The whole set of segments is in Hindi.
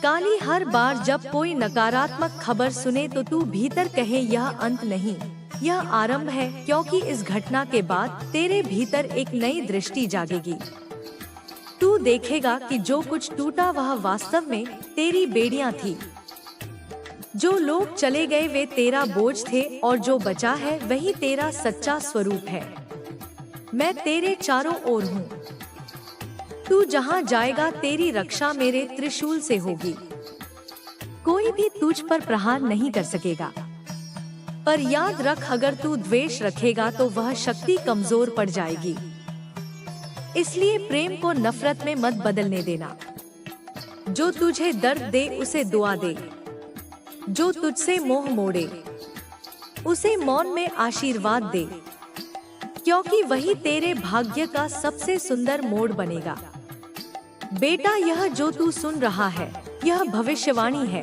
काली हर बार जब कोई नकारात्मक खबर सुने तो तू भीतर कहे यह अंत नहीं, यह आरंभ है, क्योंकि इस घटना के बाद तेरे भीतर एक नई दृष्टि जागेगी। तू देखेगा कि जो कुछ टूटा वह वास्तव में तेरी बेड़ियां थी। जो लोग चले गए वे तेरा बोझ थे और जो बचा है वही तेरा सच्चा स्वरूप है। मैं तेरे चारों ओर हूँ। तू जहाँ जाएगा तेरी रक्षा मेरे त्रिशूल से होगी। कोई भी तुझ पर प्रहार नहीं कर सकेगा। पर याद रख, अगर तू द्वेष रखेगा तो वह शक्ति कमजोर पड़ जाएगी। इसलिए प्रेम को नफरत में मत बदलने देना। जो तुझे दर्द दे उसे दुआ दे। जो तुझसे मोह मोड़े उसे मौन में आशीर्वाद दे, क्योंकि वही तेरे भाग्य का सबसे सुंदर मोड़ बनेगा। बेटा, यह जो तू सुन रहा है यह भविष्यवाणी है।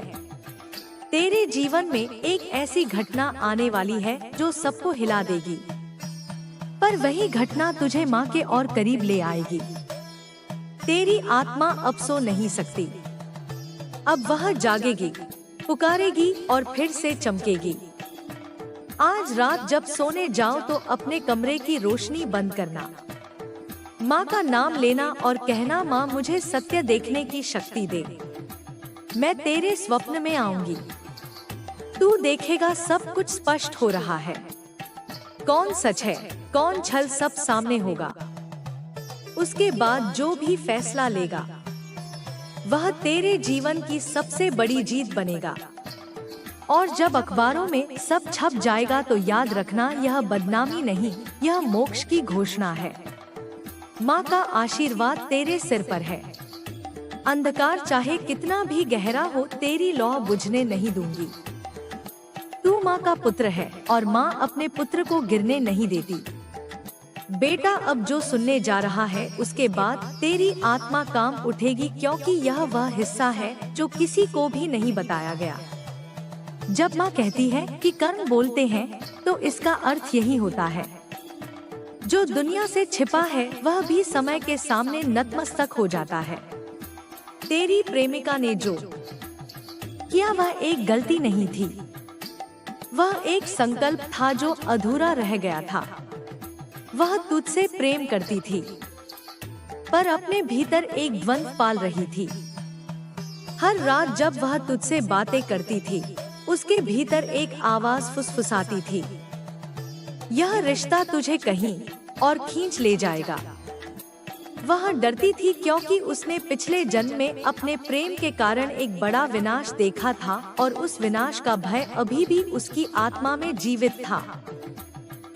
तेरे जीवन में एक ऐसी घटना आने वाली है जो सबको हिला देगी, पर वही घटना तुझे माँ के और करीब ले आएगी। तेरी आत्मा अब सो नहीं सकती। अब वह जागेगी, पुकारेगी और फिर से चमकेगी। आज रात जब सोने जाओ तो अपने कमरे की रोशनी बंद करना, माँ का नाम लेना और कहना, माँ मुझे सत्य देखने की शक्ति दे। मैं तेरे स्वप्न में आऊंगी। तू देखेगा सब कुछ स्पष्ट हो रहा है। कौन सच है कौन छल सब सामने होगा। उसके बाद जो भी फैसला लेगा वह तेरे जीवन की सबसे बड़ी जीत बनेगा। और जब अखबारों में सब छप जाएगा तो याद रखना, यह बदनामी नहीं, यह मोक्ष की घोषणा है। माँ का आशीर्वाद तेरे सिर पर है। अंधकार चाहे कितना भी गहरा हो तेरी लौ बुझने नहीं दूंगी। तू माँ का पुत्र है और माँ अपने पुत्र को गिरने नहीं देती। बेटा, अब जो सुनने जा रहा है उसके बाद तेरी आत्मा काम उठेगी, क्योंकि यह वह हिस्सा है जो किसी को भी नहीं बताया गया। जब माँ कहती है कि कर्म बोलते हैं तो इसका अर्थ यही होता है। जो दुनिया से छिपा है वह भी समय के सामने नतमस्तक हो जाता है। तेरी प्रेमिका ने जो किया वह एक गलती नहीं थी, वह एक संकल्प था जो अधूरा रह गया था। वह तुझसे प्रेम करती थी, पर अपने भीतर एक द्वंद्व पाल रही थी। हर रात जब वह तुझसे बातें करती थी उसके भीतर एक आवाज फुसफुसाती थी, यह रिश्ता तुझे कहीं और खींच ले जाएगा। वह डरती थी क्योंकि उसने पिछले जन्म में अपने प्रेम के कारण एक बड़ा विनाश देखा था और उस विनाश का भय अभी भी उसकी आत्मा में जीवित था।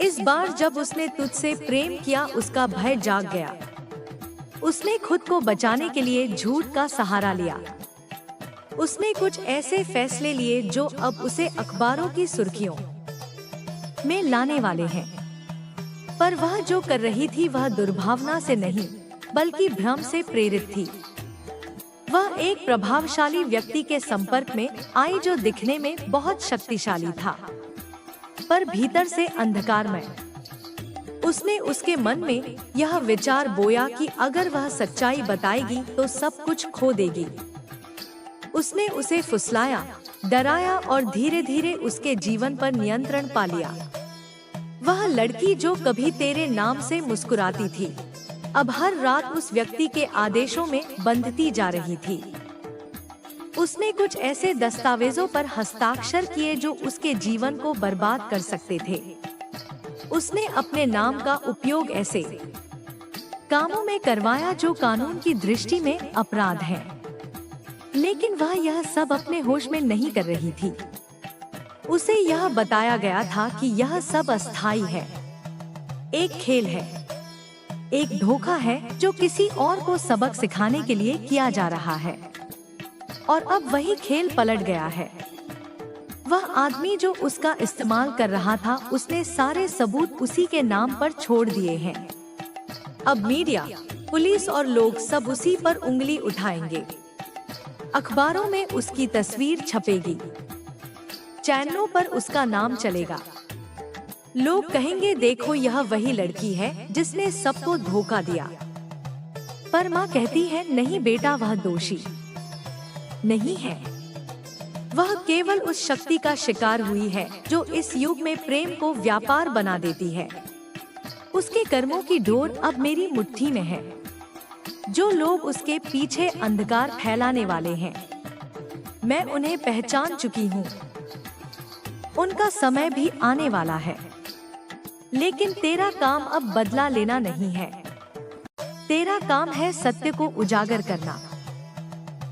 इस बार जब उसने तुझसे प्रेम किया उसका भय जाग गया। उसने खुद को बचाने के लिए झूठ का सहारा लिया। उसने कुछ ऐसे फैसले लिए जो अब उसे अखबारों की सुर्खियों में लाने वाले हैं। पर वह जो कर रही थी वह दुर्भावना से नहीं बल्कि भ्रम से प्रेरित थी। वह एक प्रभावशाली व्यक्ति के संपर्क में आई जो दिखने में बहुत शक्तिशाली था, पर भीतर से अंधकारमय। उसने उसके मन में यह विचार बोया कि अगर वह सच्चाई बताएगी तो सब कुछ खो देगी। उसने उसे फुसलाया, डराया और धीरे धीरे उसके जीवन पर नियंत्रण पा लिया। वह लड़की जो कभी तेरे नाम से मुस्कुराती थी अब हर रात उस व्यक्ति के आदेशों में बंधती जा रही थी। उसने कुछ ऐसे दस्तावेजों पर हस्ताक्षर किए जो उसके जीवन को बर्बाद कर सकते थे। उसने अपने नाम का उपयोग ऐसे कामों में करवाया जो कानून की दृष्टि में अपराध है, लेकिन वह यह सब अपने होश में नहीं कर रही थी। उसे यह बताया गया था कि यह सब अस्थायी है, एक खेल है, एक धोखा है जो किसी और को सबक सिखाने के लिए किया जा रहा है। और अब वही खेल पलट गया है। वह आदमी जो उसका इस्तेमाल कर रहा था उसने सारे सबूत उसी के नाम पर छोड़ दिए हैं। अब मीडिया, पुलिस और लोग सब उसी पर उंगली उठाएंगे। अखबारों में उसकी तस्वीर छपेगी, चैनलों पर उसका नाम चलेगा। लोग कहेंगे देखो यह वही लड़की है जिसने सबको धोखा दिया। पर माँ कहती है नहीं बेटा, वह दोषी नहीं है। वह केवल उस शक्ति का शिकार हुई है जो इस युग में प्रेम को व्यापार बना देती है। उसके कर्मों की डोर अब मेरी मुट्ठी में है। जो लोग उसके पीछे अंधकार फैलाने वाले हैं, मैं उन्हें पहचान चुकी हूँ। उनका समय भी आने वाला है, लेकिन तेरा काम अब बदला लेना नहीं है। तेरा काम है सत्य को उजागर करना,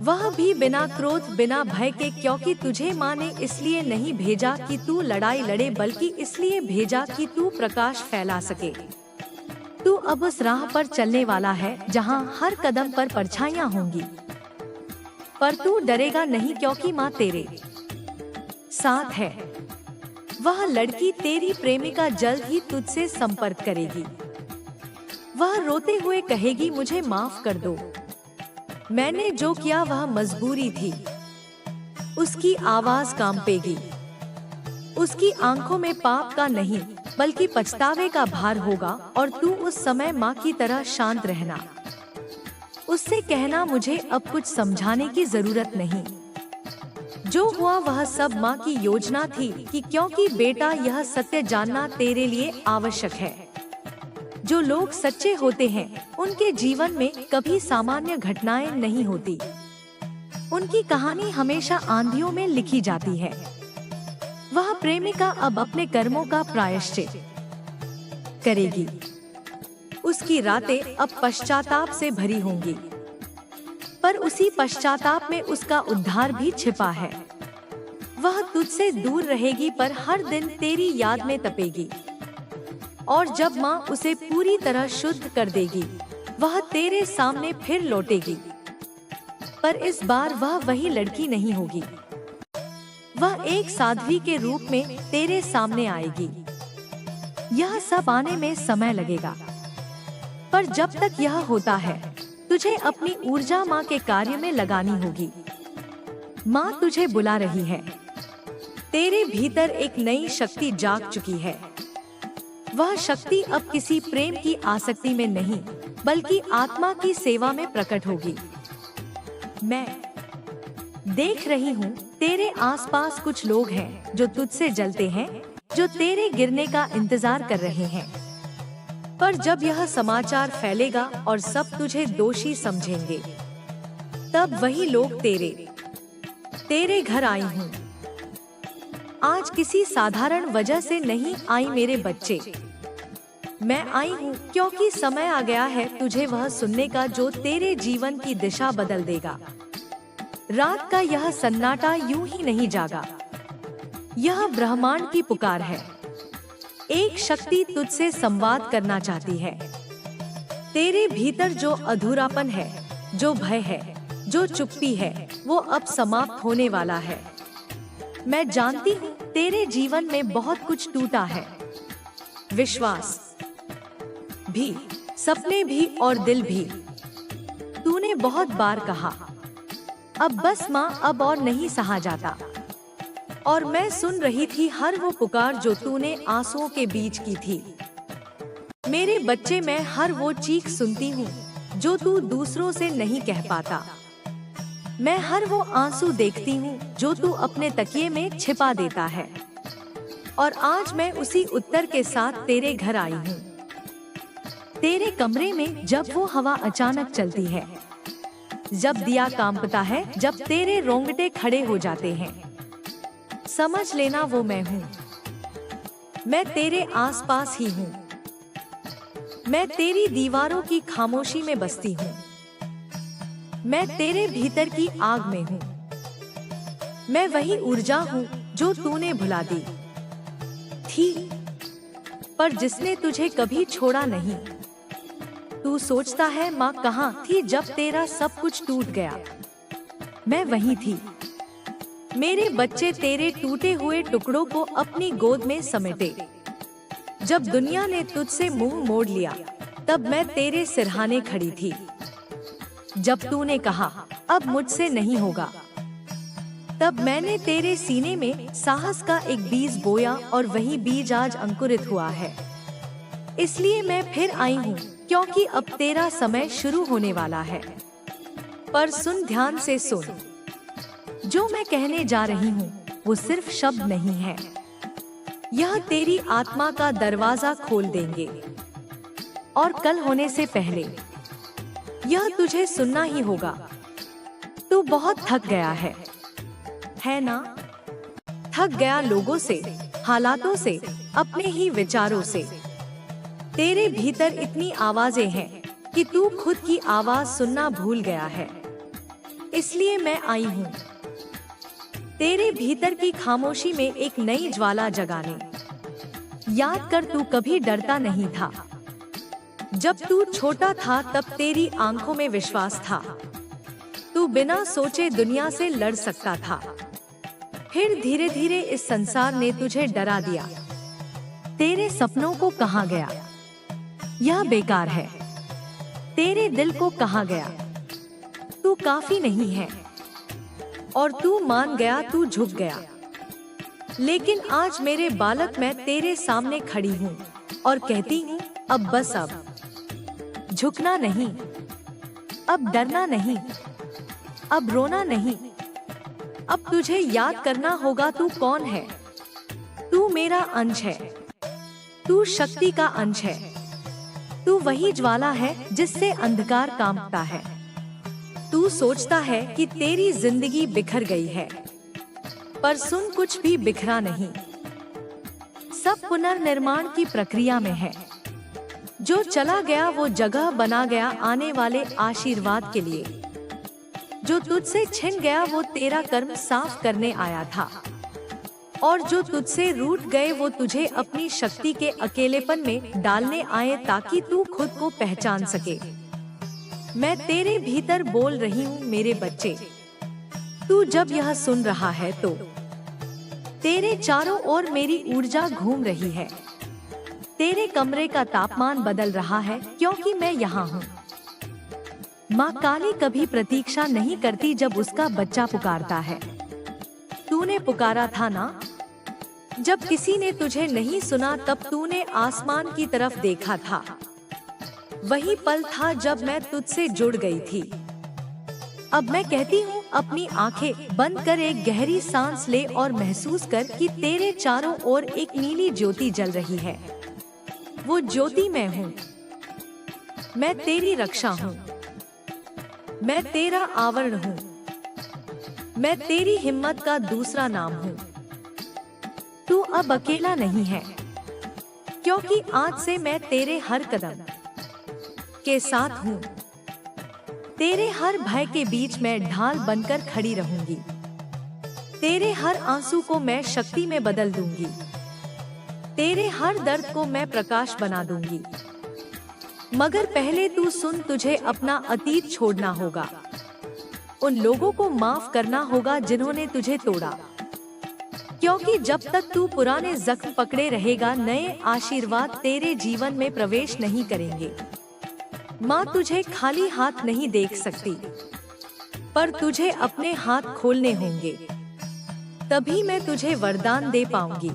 वह भी बिना क्रोध बिना भय के, क्योंकि तुझे माँ ने इसलिए नहीं भेजा कि तू लड़ाई लड़े, बल्कि इसलिए भेजा कि तू प्रकाश फैला सके। तू अब उस राह पर चलने वाला है जहाँ हर कदम पर परछाइयाँ होंगी, पर तू डरेगा नहीं, क्योंकि माँ तेरे साथ है। वह लड़की तेरी प्रेमिका जल्द ही तुझसे संपर्क करेगी। वह रोते हुए कहेगी, मुझे माफ कर दो, मैंने जो किया वह मजबूरी थी। उसकी आवाज कांपेगी। उसकी आंखों में पाप का नहीं बल्कि पछतावे का भार होगा, और तू उस समय माँ की तरह शांत रहना। उससे कहना, मुझे अब कुछ समझाने की जरूरत नहीं। जो हुआ वह सब माँ की योजना थी कि क्योंकि बेटा यह सत्य जानना तेरे लिए आवश्यक है। जो लोग सच्चे होते हैं उनके जीवन में कभी सामान्य घटनाएं नहीं होती। उनकी कहानी हमेशा आंधियों में लिखी जाती है। वह प्रेमिका अब अपने कर्मों का प्रायश्चित करेगी। उसकी रातें अब पश्चाताप से भरी होंगी, पर उसी पश्चाताप में उसका उद्धार भी छिपा है। वह तुझसे दूर रहेगी, पर हर दिन तेरी याद में तपेगी। और जब माँ उसे पूरी तरह शुद्ध कर देगी, वह तेरे सामने फिर लौटेगी। पर इस बार वह वही लड़की नहीं होगी। वह एक साध्वी के रूप में तेरे सामने आएगी। यह सब आने में समय लगेगा, पर जब तक यह होता है तुझे अपनी ऊर्जा माँ के कार्य में लगानी होगी। माँ तुझे बुला रही है। तेरे भीतर एक नई शक्ति जाग चुकी है। वह शक्ति अब किसी प्रेम की आसक्ति में नहीं, बल्कि आत्मा की सेवा में प्रकट होगी। मैं देख रही हूँ तेरे आसपास कुछ लोग हैं जो तुझसे जलते हैं, जो तेरे गिरने का इंतजार कर रहे हैं। पर जब यह समाचार फैलेगा और सब तुझे दोषी समझेंगे, तब वही लोग तेरे घर आई हूँ। आज किसी साधारण वजह से नहीं आई मेरे बच्चे। मैं आई हूँ क्योंकि समय आ गया है तुझे वह सुनने का जो तेरे जीवन की दिशा बदल देगा। रात का यह सन्नाटा यूं ही नहीं जागा। यह ब्रह्मांड की पुकार है। एक शक्ति तुझसे संवाद करना चाहती है। तेरे भीतर जो अधूरापन है, जो भय है, जो चुप्पी है, वो अब समाप्त होने वाला है। मैं जानती हूँ तेरे जीवन में बहुत कुछ टूटा है। विश्वास भी, सपने भी और दिल भी। तूने बहुत बार कहा, अब बस माँ, अब और नहीं सहा जाता। और मैं सुन रही थी हर वो पुकार जो तूने आंसुओं के बीच की थी। मेरे बच्चे, मैं हर वो चीख सुनती हूँ जो तू दूसरों से नहीं कह पाता। मैं हर वो आंसू देखती हूँ जो तू अपने तकिए में छिपा देता है। और आज मैं उसी उत्तर के साथ तेरे घर आई हूँ। तेरे कमरे में जब वो हवा अचानक चलती है, जब दिया कांपता है, जब तेरे रोंगटे खड़े हो जाते हैं, समझ लेना वो मैं हूँ। मैं तेरे आसपास ही हूँ। मैं तेरी दीवारों की खामोशी में बसती हूँ। मैं तेरे भीतर की आग में हूँ। मैं वही ऊर्जा हूँ जो तूने भुला दी थी, पर जिसने तुझे कभी छोड़ा नहीं। तू सोचता है माँ कहाँ थी जब तेरा सब कुछ टूट गया। मैं वहीं थी। मेरे बच्चे, तेरे टूटे हुए टुकड़ों को अपनी गोद में समेटे। जब दुनिया ने तुझसे मुंह मोड़ लिया, तब मैं तेरे सिरहाने खड़ी थी। जब तूने कहा अब मुझसे नहीं होगा, तब मैंने तेरे सीने में साहस का एक बीज बोया, और वही बीज आज अंकुरित हुआ है। इसलिए मैं फिर आई हूँ, क्योंकि अब तेरा समय शुरू होने वाला है। पर सुन, ध्यान से सुन। जो मैं कहने जा रही हूँ वो सिर्फ शब्द नहीं है, यह तेरी आत्मा का दरवाजा खोल देंगे। और कल होने से पहले यह तुझे सुनना ही होगा। तू बहुत थक गया है ना? थक गया लोगों से, हालातों से, अपने ही विचारों से। तेरे भीतर इतनी आवाजें हैं कि तू खुद की आवाज सुनना भूल गया है। इसलिए मैं आई हूँ तेरे भीतर की खामोशी में एक नई ज्वाला जगाने। याद कर, तू कभी डरता नहीं था। जब तू छोटा था तब तेरी आंखों में विश्वास था। तू बिना सोचे दुनिया से लड़ सकता था। फिर धीरे धीरे इस संसार ने तुझे डरा दिया। तेरे सपनों को कहाँ गया? यह बेकार है। तेरे दिल को कहाँ गया? तू काफी नहीं है। और तू मान गया, तू झुक गया। लेकिन आज मेरे बालक, मैं तेरे सामने खड़ी हूँ और कहती हूँ, अब बस, अब झुकना नहीं, अब डरना नहीं, अब रोना नहीं। अब तुझे याद करना होगा तू कौन है। तू मेरा अंश है। तू शक्ति का अंश है। तू वही ज्वाला है जिससे अंधकार कांपता है। तू सोचता है कि तेरी जिंदगी बिखर गई है, पर सुन, कुछ भी बिखरा नहीं। सब पुनर्निर्माण की प्रक्रिया में है। जो चला गया वो जगह बना गया आने वाले आशीर्वाद के लिए। जो तुझसे छिन गया वो तेरा कर्म साफ करने आया था। और जो तुझसे रूठ गए वो तुझे अपनी शक्ति के अकेलेपन में डालने आए ताकि तू खुद को पहचान सके। मैं तेरे भीतर बोल रही हूँ मेरे बच्चे। तू जब यह सुन रहा है तो तेरे चारों ओर मेरी ऊर्जा घूम रही है। तेरे कमरे का तापमान बदल रहा है क्योंकि मैं यहाँ हूँ। माँ काली कभी प्रतीक्षा नहीं करती जब उसका बच्चा पुकारता है। तूने पुकारा था ना? जब किसी ने तुझे नहीं सुना तब तूने आसमान की तरफ देखा था। वही पल था जब मैं तुझसे जुड़ गई थी। अब मैं कहती हूँ, अपनी आंखें बंद कर, एक गहरी सांस ले और महसूस कर कि तेरे चारों ओर एक नीली ज्योति जल रही है। वो ज्योति मैं हूँ। मैं तेरी रक्षा हूँ। मैं तेरा आवरण हूँ। मैं तेरी हिम्मत का दूसरा नाम हूँ। तू अब अकेला नहीं है, क्योंकि आज से मैं तेरे हर कदम के साथ हूँ। तेरे हर भय के बीच मैं ढाल बनकर खड़ी रहूंगी। तेरे हर आंसू को मैं शक्ति में बदल दूंगी। तेरे हर दर्द को मैं प्रकाश बना दूंगी। मगर पहले तू सुन, तुझे अपना अतीत छोड़ना होगा। उन लोगों को माफ करना होगा जिन्होंने तुझे तोड़ा, क्योंकि जब तक तू पुराने जख्म पकड़े रहेगा नए आशीर्वाद तेरे जीवन में प्रवेश नहीं करेंगे। माँ तुझे खाली हाथ नहीं देख सकती, पर तुझे अपने हाथ खोलने होंगे, तभी मैं तुझे वरदान दे पाऊंगी।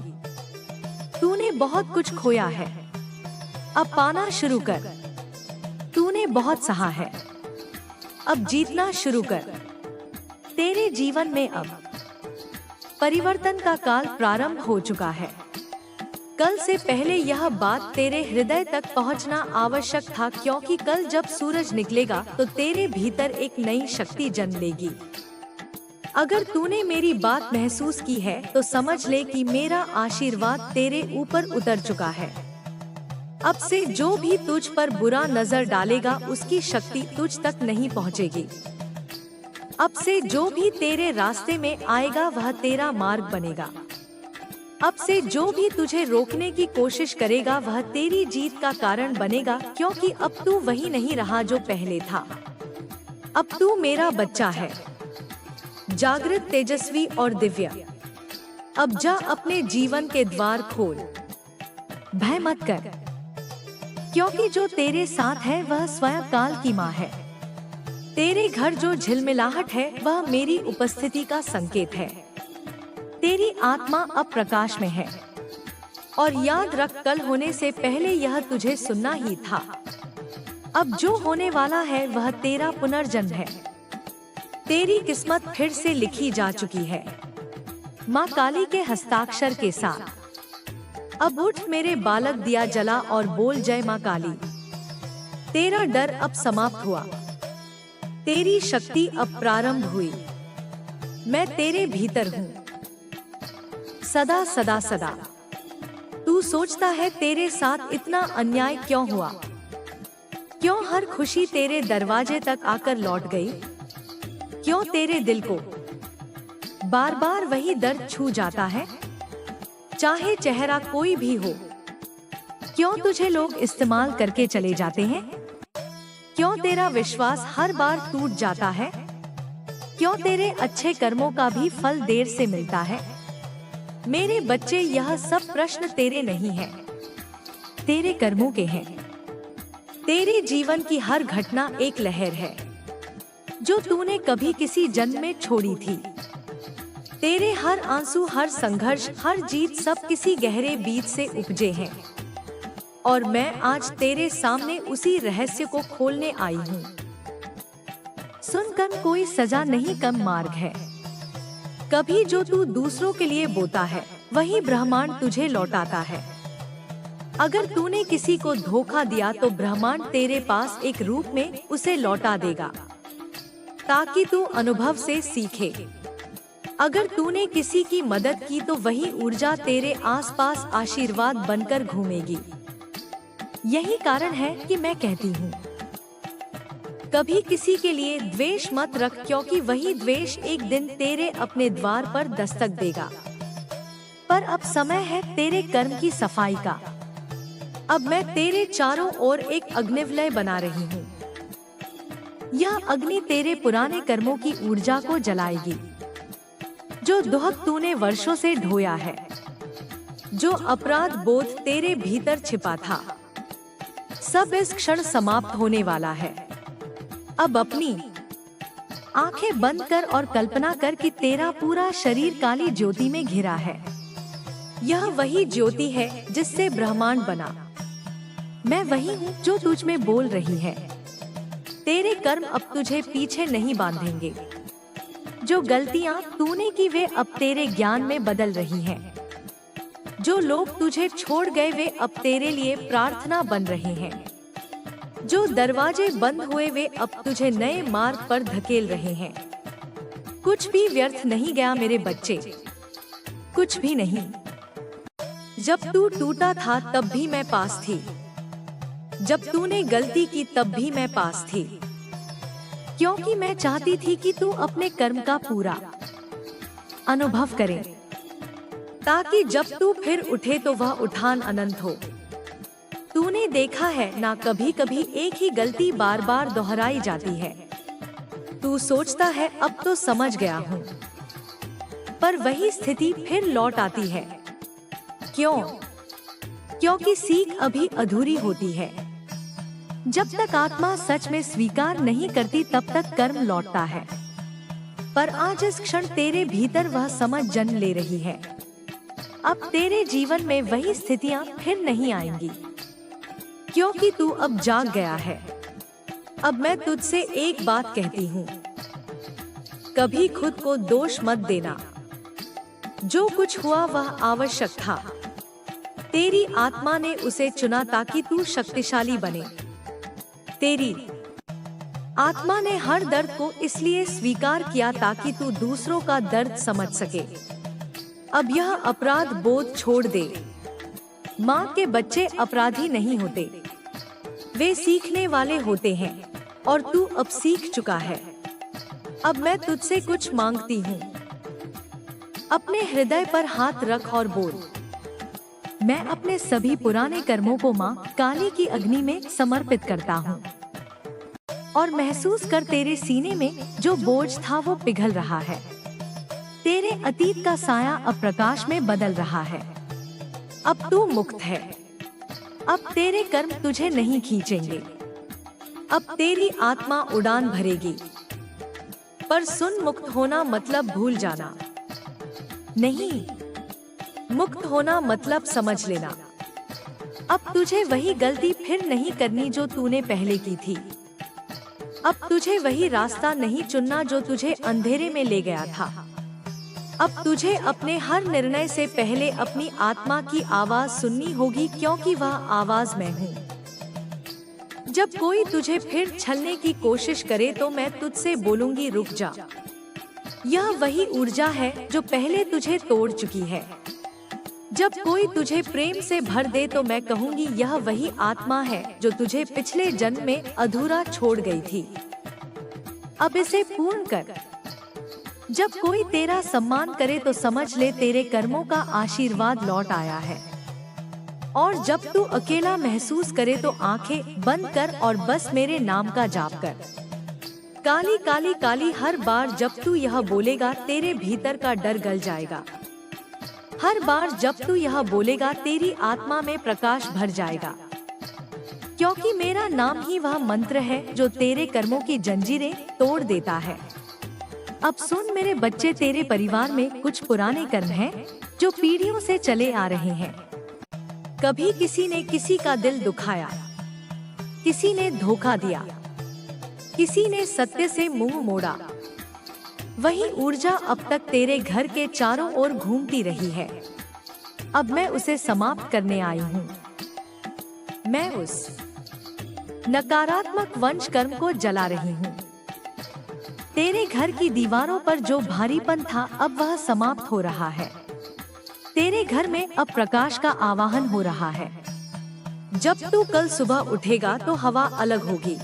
तूने बहुत कुछ खोया है, अब पाना शुरू कर। तूने बहुत सहा है, अब जीतना शुरू कर। तेरे जीवन में अब परिवर्तन का काल प्रारंभ हो चुका है। कल से पहले यह बात तेरे हृदय तक पहुंचना आवश्यक था, क्योंकि कल जब सूरज निकलेगा तो तेरे भीतर एक नई शक्ति जन्म लेगी। अगर तूने मेरी बात महसूस की है तो समझ ले कि मेरा आशीर्वाद तेरे ऊपर उतर चुका है। अब से जो भी तुझ पर बुरा नजर डालेगा उसकी शक्ति तुझ तक नहीं पहुंचेगी। अब से जो भी तेरे रास्ते में आएगा वह तेरा मार्ग बनेगा। अब से जो भी तुझे रोकने की कोशिश करेगा वह तेरी जीत का कारण बनेगा, क्योंकि अब तू वही नहीं रहा जो पहले था। अब तू मेरा बच्चा है, जागृत, तेजस्वी और दिव्य। अब जा अपने जीवन के द्वार खोल। भय मत कर, क्योंकि जो तेरे साथ है वह स्वयं काल की माँ है। तेरे घर जो झिलमिलाहट है वह मेरी उपस्थिति का संकेत है। तेरी आत्मा अब प्रकाश में है। और याद रख, कल होने से पहले यह तुझे सुनना ही था। अब जो होने वाला है वह तेरा पुनर्जन्म है। तेरी किस्मत फिर से लिखी जा चुकी है माँ काली के हस्ताक्षर के साथ। अब उठ मेरे बालक, दिया जला और बोल जय माँ काली। तेरा डर अब समाप्त हुआ, तेरी शक्ति अब प्रारंभ हुई। मैं तेरे भीतर हूँ सदा सदा सदा। तू सोचता है तेरे साथ इतना अन्याय क्यों हुआ? क्यों हर खुशी तेरे दरवाजे तक आकर लौट गई? क्यों तेरे दिल को बार बार वही दर्द छू जाता है, चाहे चेहरा कोई भी हो? क्यों तुझे लोग इस्तेमाल करके चले जाते हैं? क्यों तेरा विश्वास हर बार टूट जाता है? क्यों तेरे अच्छे कर्मों का भी फल देर से मिलता है? मेरे बच्चे, यह सब प्रश्न तेरे नहीं हैं, तेरे कर्मों के हैं। तेरे जीवन की हर घटना एक लहर है जो तूने कभी किसी जन्म में छोड़ी थी। तेरे हर आंसू, हर संघर्ष, हर जीत, सब किसी गहरे बीज से उपजे हैं। और मैं आज तेरे सामने उसी रहस्य को खोलने आई हूँ। सुनकर, कोई सजा नहीं कम मार्ग है। कभी जो तू दूसरों के लिए बोता है वही ब्रह्मांड तुझे लौटाता है। अगर तूने किसी को धोखा दिया तो ब्रह्मांड तेरे पास एक रूप में उसे लौटा देगा ताकि तू अनुभव से सीखे। अगर तूने किसी की मदद की तो वही ऊर्जा तेरे आसपास आशीर्वाद बनकर घूमेगी। यही कारण है कि मैं कहती हूँ, कभी किसी के लिए द्वेष मत रख, क्योंकि वही द्वेष एक दिन तेरे अपने द्वार पर दस्तक देगा। पर अब समय है तेरे कर्म की सफाई का। अब मैं तेरे चारों ओर एक अग्निवलय बना रही हूँ। यह अग्नि तेरे पुराने कर्मों की ऊर्जा को जलाएगी। जो दुहक तूने वर्षों से ढोया है, जो अपराध बोध तेरे भीतर छिपा था, सब इस क्षण समाप्त होने वाला है। अब अपनी आंखें बंद कर और कल्पना कर कि तेरा पूरा शरीर काली ज्योति में घिरा है। यह वही ज्योति है जिससे ब्रह्मांड बना। मैं वही हूँ जो तुझ में बोल रही है। तेरे कर्म अब तुझे पीछे नहीं बांधेंगे। जो गलतियाँ तूने की वे अब तेरे ज्ञान में बदल रही हैं। जो लोग तुझे छोड़ गए वे अब तेरे लिए प्रार्थना बन रहे हैं। जो दरवाजे बंद हुए वे अब तुझे नए मार्ग पर धकेल रहे हैं। कुछ भी व्यर्थ नहीं गया मेरे बच्चे, कुछ भी नहीं। जब तू टूटा था तब भी मैं पास थी। जब तूने गलती की तब भी मैं पास थी, क्योंकि मैं चाहती थी कि तू अपने कर्म का पूरा अनुभव करे, ताकि जब तू फिर उठे तो वह उठान अनंत हो। तूने देखा है ना, कभी कभी एक ही गलती बार बार दोहराई जाती है। तू सोचता है अब तो समझ गया हूँ, पर वही स्थिति फिर लौट आती है। क्यों? क्योंकि सीख अभी अधूरी होती है। जब तक आत्मा सच में स्वीकार नहीं करती तब तक कर्म लौटता है। पर आज इस क्षण तेरे भीतर वह समझ जन्म ले रही है। अब तेरे जीवन में वही स्थितियाँ फिर नहीं आएंगी, क्योंकि तू अब जाग गया है। अब मैं तुझसे एक बात कहती हूँ, कभी खुद को दोष मत देना। जो कुछ हुआ वह आवश्यक था। तेरी आत्मा ने उसे चुना ताकि तू शक्तिशाली बने। तेरी आत्मा ने हर दर्द को इसलिए स्वीकार किया ताकि तू दूसरों का दर्द समझ सके। अब यह अपराध बोध छोड़ दे। माँ के बच्चे अपराधी नहीं होते, वे सीखने वाले होते हैं, और तू अब सीख चुका है। अब मैं तुझसे कुछ मांगती हूँ। अपने हृदय पर हाथ रख और बोल, मैं अपने सभी पुराने कर्मों को माँ काली की अग्नि में समर्पित करता हूँ। और महसूस कर तेरे सीने में जो बोझ था वो पिघल रहा है। तेरे अतीत का साया अब प्रकाश में बदल रहा है। अब तू मुक्त है। अब तेरे कर्म तुझे नहीं खींचेंगे। अब तेरी आत्मा उड़ान भरेगी। पर सुन, मुक्त होना मतलब भूल जाना नहीं, मुक्त होना मतलब समझ लेना। अब तुझे वही गलती फिर नहीं करनी जो तूने पहले की थी। अब तुझे वही रास्ता नहीं चुनना जो तुझे अंधेरे में ले गया था। अब तुझे अपने हर निर्णय से पहले अपनी आत्मा की आवाज सुननी होगी, क्योंकि वह आवाज मैं हूँ। जब कोई तुझे फिर छलने की कोशिश करे तो मैं तुझसे बोलूंगी रुक जा। यह वही ऊर्जा है जो पहले तुझे तोड़ चुकी है। जब कोई तुझे प्रेम से भर दे तो मैं कहूंगी यह वही आत्मा है जो तुझे पिछले जन्म में अधूरा छोड़ गई थी। अब इसे पूर्ण कर। जब कोई तेरा सम्मान करे तो समझ ले तेरे कर्मों का आशीर्वाद लौट आया है। और जब तू अकेला महसूस करे तो आंखें बंद कर और बस मेरे नाम का जाप कर। काली काली काली, हर बार जब तू यह बोलेगा तेरे भीतर का डर गल जाएगा। हर बार जब तू यह बोलेगा तेरी आत्मा में प्रकाश भर जाएगा, क्योंकि मेरा नाम ही वह मंत्र है जो तेरे कर्मों की जंजीरें तोड़ देता है। अब सुन मेरे बच्चे, तेरे परिवार में कुछ पुराने कर्म हैं जो पीढ़ियों से चले आ रहे हैं। कभी किसी ने किसी का दिल दुखाया, किसी ने धोखा दिया, किसी ने सत्य से मुंह मोड़ा। वही ऊर्जा अब तक तेरे घर के चारों ओर घूमती रही है। अब मैं उसे समाप्त करने आई हूँ। मैं उस नकारात्मक वंश कर्म को जला रही हूँ। तेरे घर की दीवारों पर जो भारीपन था अब वह समाप्त हो रहा है। तेरे घर में अब प्रकाश का आवाहन हो रहा है। जब तू कल सुबह उठेगा तो हवा अलग होगी।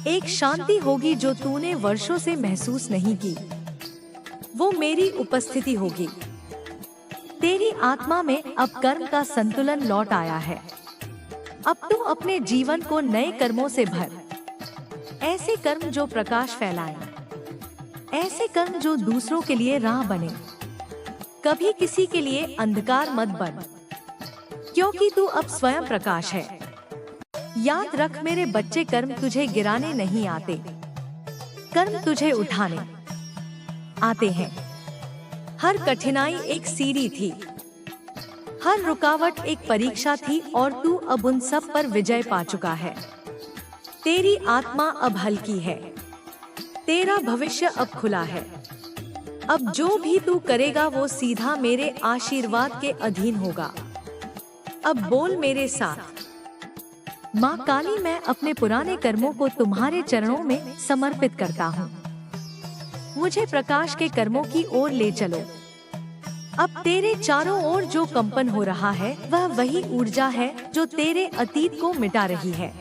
एक शांति होगी जो तूने वर्षों से महसूस नहीं की। वो मेरी उपस्थिति होगी। तेरी आत्मा में अब कर्म का संतुलन लौट आया है। अब तू अपने जीवन को नए कर्मों से भर। ऐसे कर्म जो प्रकाश फैलाएं, ऐसे कर्म जो दूसरों के लिए राह बने। कभी किसी के लिए अंधकार मत बन, क्योंकि तू अब स्वयं प्रकाश है। याद रख मेरे बच्चे, कर्म तुझे गिराने नहीं आते, कर्म तुझे उठाने आते हैं। हर कठिनाई एक सीढ़ी थी, हर रुकावट एक परीक्षा थी, और तू अब उन सब पर विजय पा चुका है। तेरी आत्मा अब हल्की है, तेरा भविष्य अब खुला है। अब जो भी तू करेगा वो सीधा मेरे आशीर्वाद के अधीन होगा। अब बोल मेरे साथ, माँ काली, मैं अपने पुराने कर्मों को तुम्हारे चरणों में समर्पित करता हूँ। मुझे प्रकाश के कर्मों की ओर ले चलो। अब तेरे चारों ओर जो कंपन हो रहा है वह वही ऊर्जा है जो तेरे अतीत को मिटा रही है।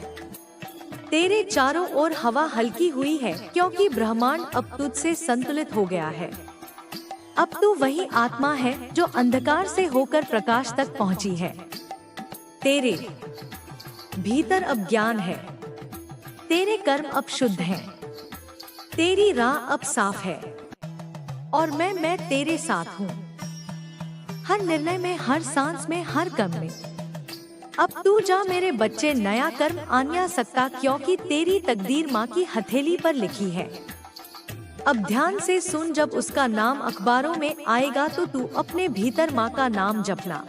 तेरे चारों ओर हवा हल्की हुई है, क्योंकि ब्रह्मांड अब तुझसे संतुलित हो गया है। अब तू वही आत्मा है जो अंधकार से होकर प्रकाश तक पहुँची है। तेरे भीतर अब ज्ञान है, तेरे कर्म अब शुद्ध हैं, तेरी राह अब साफ है, और मैं तेरे साथ हूँ। हर निर्णय में, हर सांस में, हर कर्म में। अब तू जा मेरे बच्चे, नया कर्म आ नहीं सकता, क्योंकि तेरी तकदीर माँ की हथेली पर लिखी है। अब ध्यान से सुन, जब उसका नाम अखबारों में आएगा तो तू अपने भीतर माँ का नाम जपना।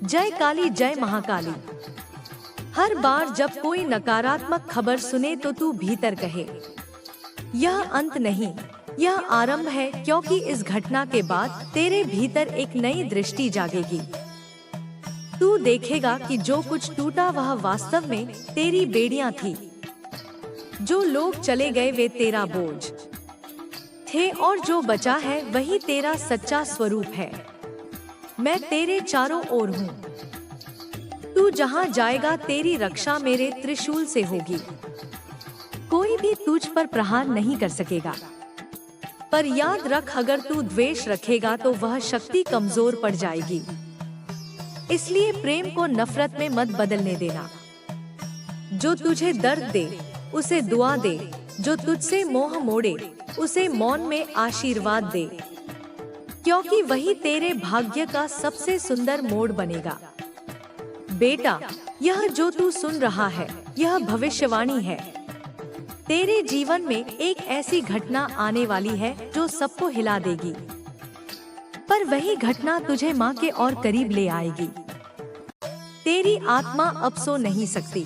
जय काली, जय महाकाली। हर बार जब कोई नकारात्मक खबर सुने तो तू भीतर कहे यह अंत नहीं, यह आरंभ है, क्योंकि इस घटना के बाद तेरे भीतर एक नई दृष्टि जागेगी। तू देखेगा कि जो कुछ टूटा वह वास्तव में तेरी बेड़ियां थी। जो लोग चले गए वे तेरा बोझ थे, और जो बचा है वही तेरा सच्चा स्वरूप है। मैं तेरे चारों ओर हूँ। तू जहाँ जाएगा तेरी रक्षा मेरे त्रिशूल से होगी। कोई भी तुझ पर प्रहार नहीं कर सकेगा। पर याद रख, अगर तू द्वेष रखेगा तो वह शक्ति कमजोर पड़ जाएगी। इसलिए प्रेम को नफरत में मत बदलने देना। जो तुझे दर्द दे उसे दुआ दे, जो तुझसे मोह मोड़े उसे मौन में आशीर्वाद दे, क्योंकि वही तेरे भाग्य का सबसे सुंदर मोड़ बनेगा। बेटा, यह जो तू सुन रहा है यह भविष्यवाणी है। तेरे जीवन में एक ऐसी घटना आने वाली है जो सबको हिला देगी, पर वही घटना तुझे माँ के और करीब ले आएगी। तेरी आत्मा अब सो नहीं सकती,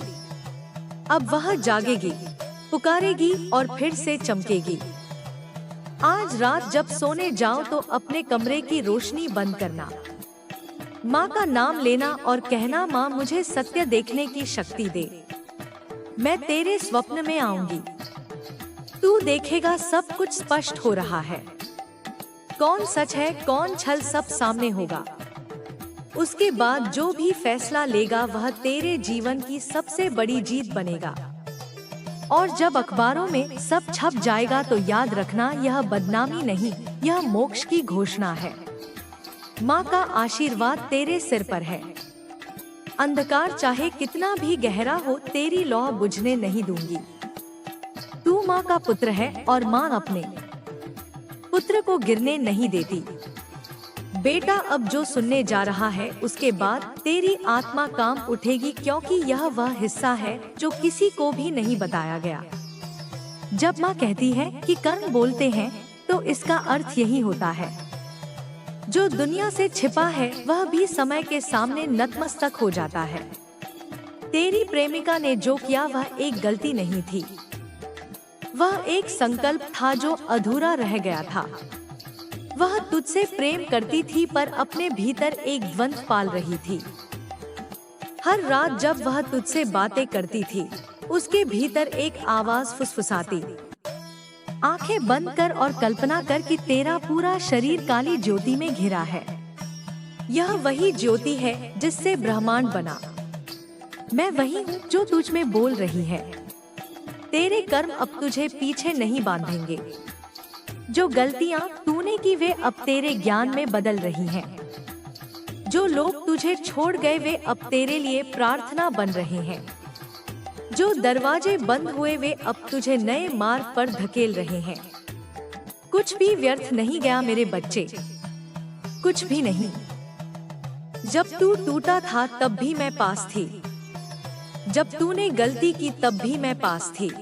अब वह जागेगी। पुकारेगी और फिर से चमकेगी। आज रात जब सोने जाओ तो अपने कमरे की रोशनी बंद करना, माँ का नाम लेना और कहना, माँ मुझे सत्य देखने की शक्ति दे, मैं तेरे स्वप्न में आऊंगी। तू देखेगा सब कुछ स्पष्ट हो रहा है, कौन सच है कौन छल सब सामने होगा। उसके बाद जो भी फैसला लेगा वह तेरे जीवन की सबसे बड़ी जीत बनेगा। और जब अखबारों में सब छप जाएगा तो याद रखना, यह बदनामी नहीं, यह मोक्ष की घोषणा है। माँ का आशीर्वाद तेरे सिर पर है। अंधकार चाहे कितना भी गहरा हो, तेरी लौ बुझने नहीं दूंगी। तू माँ का पुत्र है और माँ अपने पुत्र को गिरने नहीं देती। बेटा, अब जो सुनने जा रहा है उसके बाद तेरी आत्मा काम उठेगी, क्योंकि यह वह हिस्सा है जो किसी को भी नहीं बताया गया। जब माँ कहती है कि कर्म बोलते हैं तो इसका अर्थ यही होता है, जो दुनिया से छिपा है वह भी समय के सामने नतमस्तक हो जाता है। तेरी प्रेमिका ने जो किया वह एक गलती नहीं थी, वह एक संकल्प था जो अधूरा रह गया था। वह तुझसे प्रेम करती थी पर अपने भीतर एक द्वंद्व पाल रही थी। हर रात जब वह तुझसे बातें करती थी, उसके भीतर एक आवाज फुसफुसाती, आंखें बंद कर और कल्पना कर कि तेरा पूरा शरीर काली ज्योति में घिरा है। यह वही ज्योति है जिससे ब्रह्मांड बना। मैं वही हूँ जो तुझ में बोल रही है। तेरे कर्म अब तुझे पीछे नहीं बांधेंगे। जो गलतियाँ तूने की वे अब तेरे ज्ञान में बदल रही हैं। जो लोग तुझे छोड़ गए वे अब तेरे लिए प्रार्थना बन रहे हैं। जो दरवाजे बंद हुए वे अब तुझे नए मार्ग पर धकेल रहे हैं। कुछ भी व्यर्थ नहीं गया मेरे बच्चे, कुछ भी नहीं। जब तू टूटा था तब भी मैं पास थी, जब तूने गलती की तब भी मैं पास थी,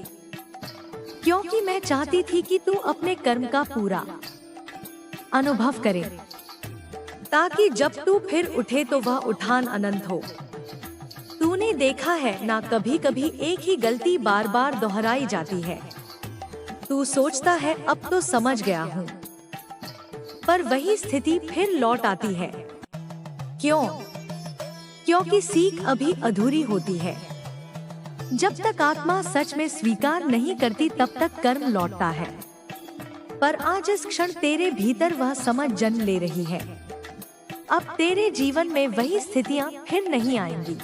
क्योंकि मैं चाहती थी कि तू अपने कर्म का पूरा अनुभव करे, ताकि जब तू फिर उठे तो वह उठान अनंत हो। तूने देखा है ना, कभी कभी एक ही गलती बार बार दोहराई जाती है। तू सोचता है अब तो समझ गया हूँ, पर वही स्थिति फिर लौट आती है। क्यों? क्योंकि सीख अभी अधूरी होती है। जब तक आत्मा सच में स्वीकार नहीं करती तब तक कर्म लौटता है। पर आज इस क्षण तेरे भीतर वह समझ जन्म ले रही है। अब तेरे जीवन में वही स्थितियां फिर नहीं आएंगी,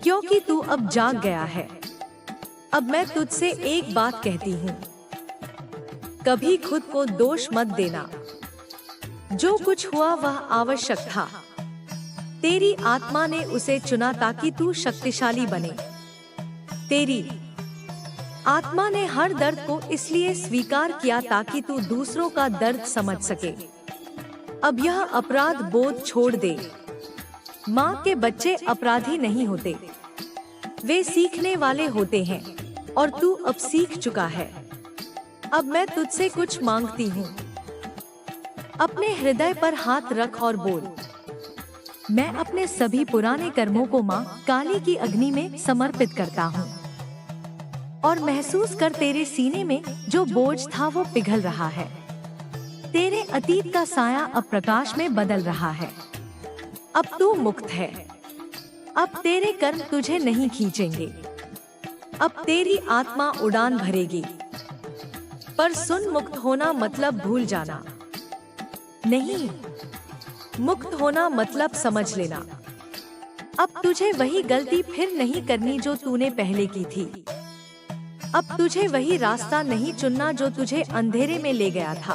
क्योंकि तू अब जाग गया है। अब मैं तुझसे एक बात कहती हूँ, कभी खुद को दोष मत देना। जो कुछ हुआ वह आवश्यक था। तेरी आत्मा ने उसे चुना ताकि तू शक्तिशाली बने। तेरी आत्मा ने हर दर्द को इसलिए स्वीकार किया ताकि तू दूसरों का दर्द समझ सके। अब यह अपराध बोध छोड़ दे। माँ के बच्चे अपराधी नहीं होते, वे सीखने वाले होते हैं और तू अब सीख चुका है। अब मैं तुझसे कुछ मांगती हूँ। अपने हृदय पर हाथ रख और बोल, मैं अपने सभी पुराने कर्मों को माँ काली की अग्नि में समर्पित करता हूँ। और महसूस कर तेरे सीने में जो बोझ था वो पिघल रहा है। तेरे अतीत का साया अब प्रकाश में बदल रहा है। अब तू मुक्त है। अब तेरे कर्म तुझे नहीं खींचेंगे। अब तेरी आत्मा उड़ान भरेगी। पर सुन, मुक्त होना मतलब भूल जाना नहीं, मुक्त होना मतलब समझ लेना। अब तुझे वही गलती फिर नहीं करनी जो तूने पहले की थी। अब तुझे वही रास्ता नहीं चुनना जो तुझे अंधेरे में ले गया था।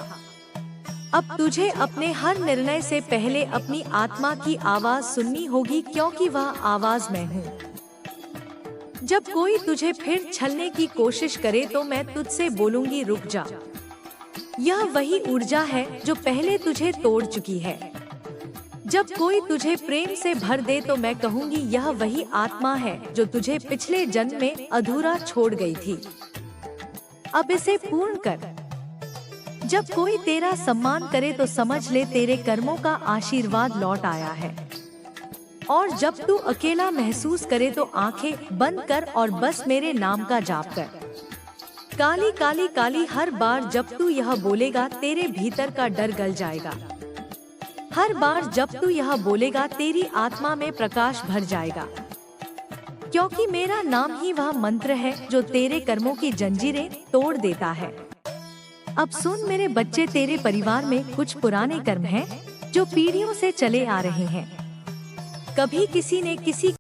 अब तुझे अपने हर निर्णय से पहले अपनी आत्मा की आवाज सुननी होगी, क्योंकि वह आवाज मैं हूँ। जब कोई तुझे फिर छलने की कोशिश करे तो मैं तुझसे बोलूंगी, रुक जा। यह वही ऊर्जा है जो पहले तुझे तोड़ चुकी है। जब कोई तुझे प्रेम से भर दे तो मैं कहूँगी, यह वही आत्मा है जो तुझे पिछले जन्म में अधूरा छोड़ गई थी। अब इसे पूर्ण कर। जब कोई तेरा सम्मान करे तो समझ ले तेरे कर्मों का आशीर्वाद लौट आया है। और जब तू अकेला महसूस करे तो आंखें बंद कर और बस मेरे नाम का जाप कर। काली काली काली, हर बार जब तू यह बोलेगा तेरे भीतर का डर गल जाएगा। हर बार जब तू यह बोलेगा तेरी आत्मा में प्रकाश भर जाएगा, क्योंकि मेरा नाम ही वह मंत्र है जो तेरे कर्मों की जंजीरें तोड़ देता है। अब सुन मेरे बच्चे, तेरे परिवार में कुछ पुराने कर्म हैं जो पीढ़ियों से चले आ रहे हैं। कभी किसी ने किसी